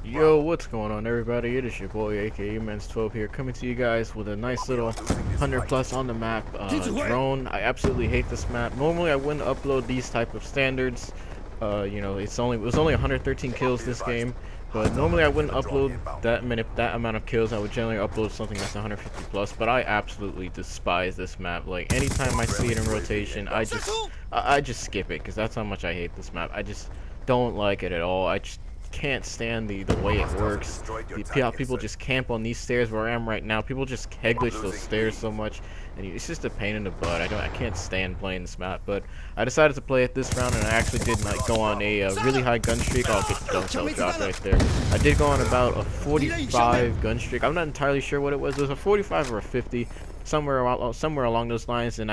Yo, what's going on, everybody? It is your boy, aka MreTV here, coming to you guys with a nice little 100+ on the map drone. I absolutely hate this map. Normally, I wouldn't upload these type of standards. You know, it was only 113 kills this game, but normally I wouldn't upload that amount of kills. I would generally upload something that's 150+. But I absolutely despise this map. Like anytime I see it in rotation, I just skip it because that's how much I hate this map. I just don't like it at all. I just can't stand the way it works. How people just camp on these stairs where I am right now. People just glitch those stairs so much, and it's just a pain in the butt. I can't stand playing this map, but I decided to play it this round, and I actually did go on a really high gun streak. I'll get the gun cell drop right there. I did go on about a 45 gun streak. I'm not entirely sure what it was. It was a 45 or a 50. Somewhere along those lines, and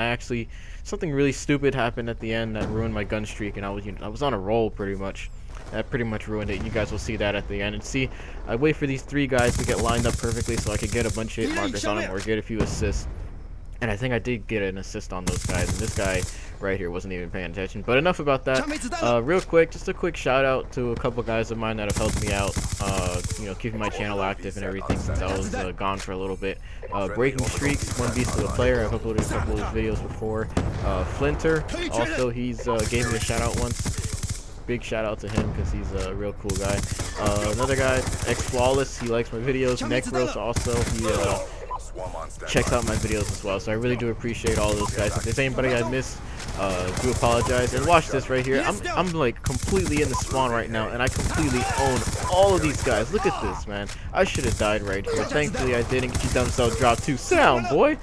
something really stupid happened at the end that ruined my gun streak, and I was on a roll pretty much. That pretty much ruined it. You guys will see that at the end. And see, I wait for these three guys to get lined up perfectly so I could get a bunch of hit markers on them or get a few assists. And I think I did get an assist on those guys. And this guy right here wasn't even paying attention. But enough about that. Real quick, just a quick shout out to a couple guys of mine that have helped me out. You know, keeping my channel active and everything since I was gone for a little bit. Breaking Streaks, One Beast to a Player. I've uploaded a couple of his videos before. Flinter, also he's gave me a shout out once. Big shout out to him because he's a real cool guy. Another guy, X-Flawless, he likes my videos. Necros also, he checks out my videos as well. So I really do appreciate all of those guys. If there's anybody I missed, do apologize. And watch this right here. I'm like completely in the spawn right now, and I completely own all of these guys. Look at this, man. I should have died right here. Thankfully I didn't. Get you dumb self drop too. Sound boy.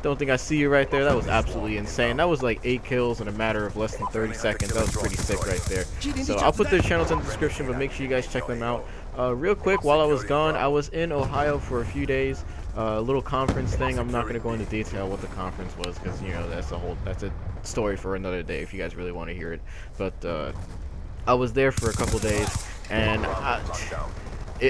Don't think I see you right there. That was absolutely insane. That was like 8 kills in a matter of less than 30 seconds. That was pretty sick right there. So I'll put their channels in the description, but make sure you guys check them out. Real quick, while I was gone, I was in Ohio for a few days. A little conference thing. I'm not going to go into detail what the conference was because, you know, that's a story for another day if you guys really want to hear it. But I was there for a couple days, and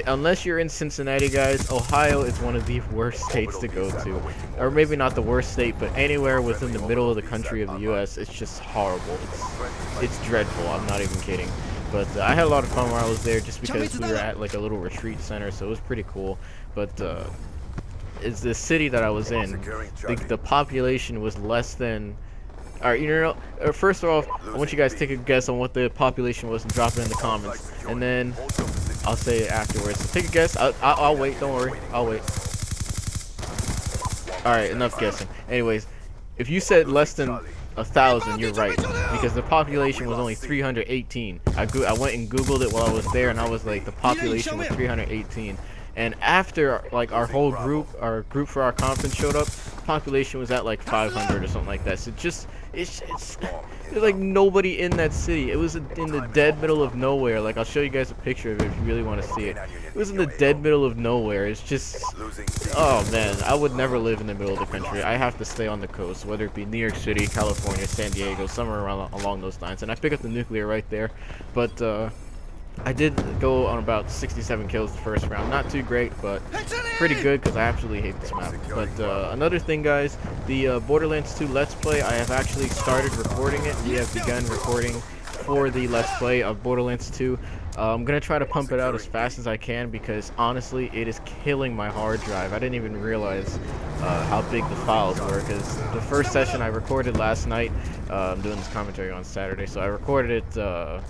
unless you're in Cincinnati, guys, Ohio is one of the worst states to go to. Or maybe not the worst state, but anywhere within the middle of the country of the U.S., it's just horrible. It's dreadful. I'm not even kidding. But I had a lot of fun while I was there just because we were at like a little retreat center, so it was pretty cool. But it's the city that I was in. The population was less than... Alright, you know, first of all, I want you guys to take a guess on what the population was and drop it in the comments. And then I'll say it afterwards. So take a guess. I'll wait. Don't worry. I'll wait. Alright, enough guessing. Anyways, if you said less than 1,000, you're right. Because the population was only 318. I went and Googled it while I was there, and I was like, the population was 318. And after like our group for our conference showed up, population was at like 500 or something like that. So there's like nobody in that city. It was in the dead middle of nowhere. Like, I'll show you guys a picture of it if you really want to see it. It was in the dead middle of nowhere. It's just, oh man, I would never live in the middle of the country. I have to stay on the coast, whether it be New York City, California, San Diego, somewhere along those lines. And I pick up the nuclear right there. But I did go on about 67 kills the first round. Not too great, but pretty good because I absolutely hate this map. But another thing, guys, the Borderlands 2 Let's Play, I have actually started recording it. We have begun recording for the Let's Play of Borderlands 2. I'm going to try to pump it out as fast as I can because, honestly, it is killing my hard drive. I didn't even realize how big the files were because the first session I recorded last night, I'm doing this commentary on Saturday, so I recorded it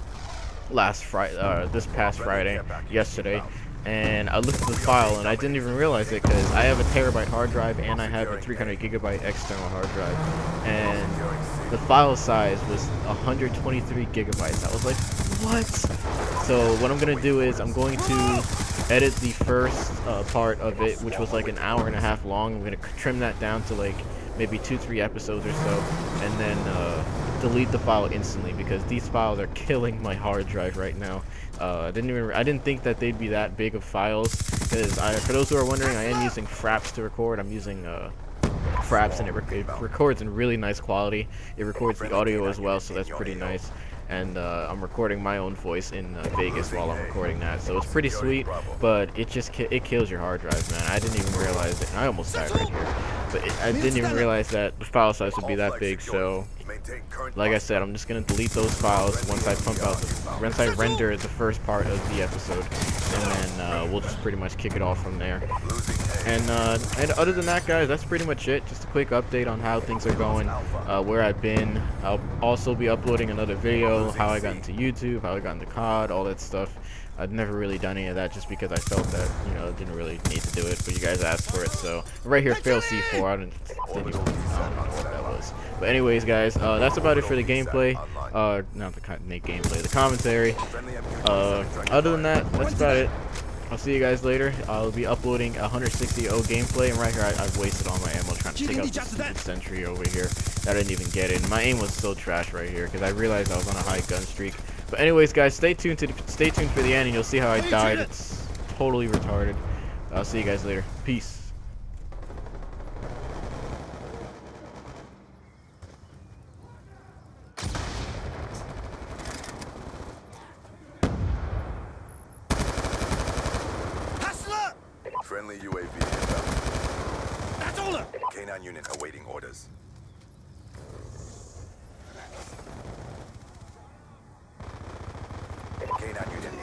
last Friday, this past Friday, yesterday, and I looked at the file and I didn't even realize it because I have a terabyte hard drive and I have a 300 gigabyte external hard drive, and the file size was 123 gigabytes. I was like, what? So what I'm gonna do is I'm going to edit the first part of it, which was like an hour and a half long. I'm gonna trim that down to like maybe 2-3 episodes or so, and then delete the file instantly because these files are killing my hard drive right now. I didn't think that they'd be that big of files because for those who are wondering, I am using Fraps to record. I'm using Fraps, and it records in really nice quality. It records the audio as well, so that's pretty nice. And I'm recording my own voice in Vegas while I'm recording that, so it's pretty sweet. But it kills your hard drive, man. I didn't even realize it. And I almost died right here, but I didn't even realize that the file size would be that big. So like I said, I'm just gonna delete those files once I render the first part of the episode, and then we'll just pretty much kick it off from there. And other than that, guys, that's pretty much it. Just a quick update on how things are going, where I've been. I'll also be uploading another video, how I got into YouTube, how I got into COD, all that stuff. I've never really done any of that just because I felt that, you know, didn't really need to do it, but you guys asked for it. So right here, fail C4. I don't know what that was. But anyways, guys, that's about it for the gameplay. Not the gameplay, the commentary. Other than that, that's about it. I'll see you guys later. I'll be uploading 160-0 gameplay, and right here I've wasted all my ammo trying to take out the stupid sentry over here. I didn't even get it. My aim was so trash right here because I realized I was on a high gun streak. But anyways, guys, stay tuned for the end, and you'll see how I died. It's totally retarded. I'll see you guys later. Peace. Friendly UAV inbound. That's all. K9 unit awaiting orders. K9 unit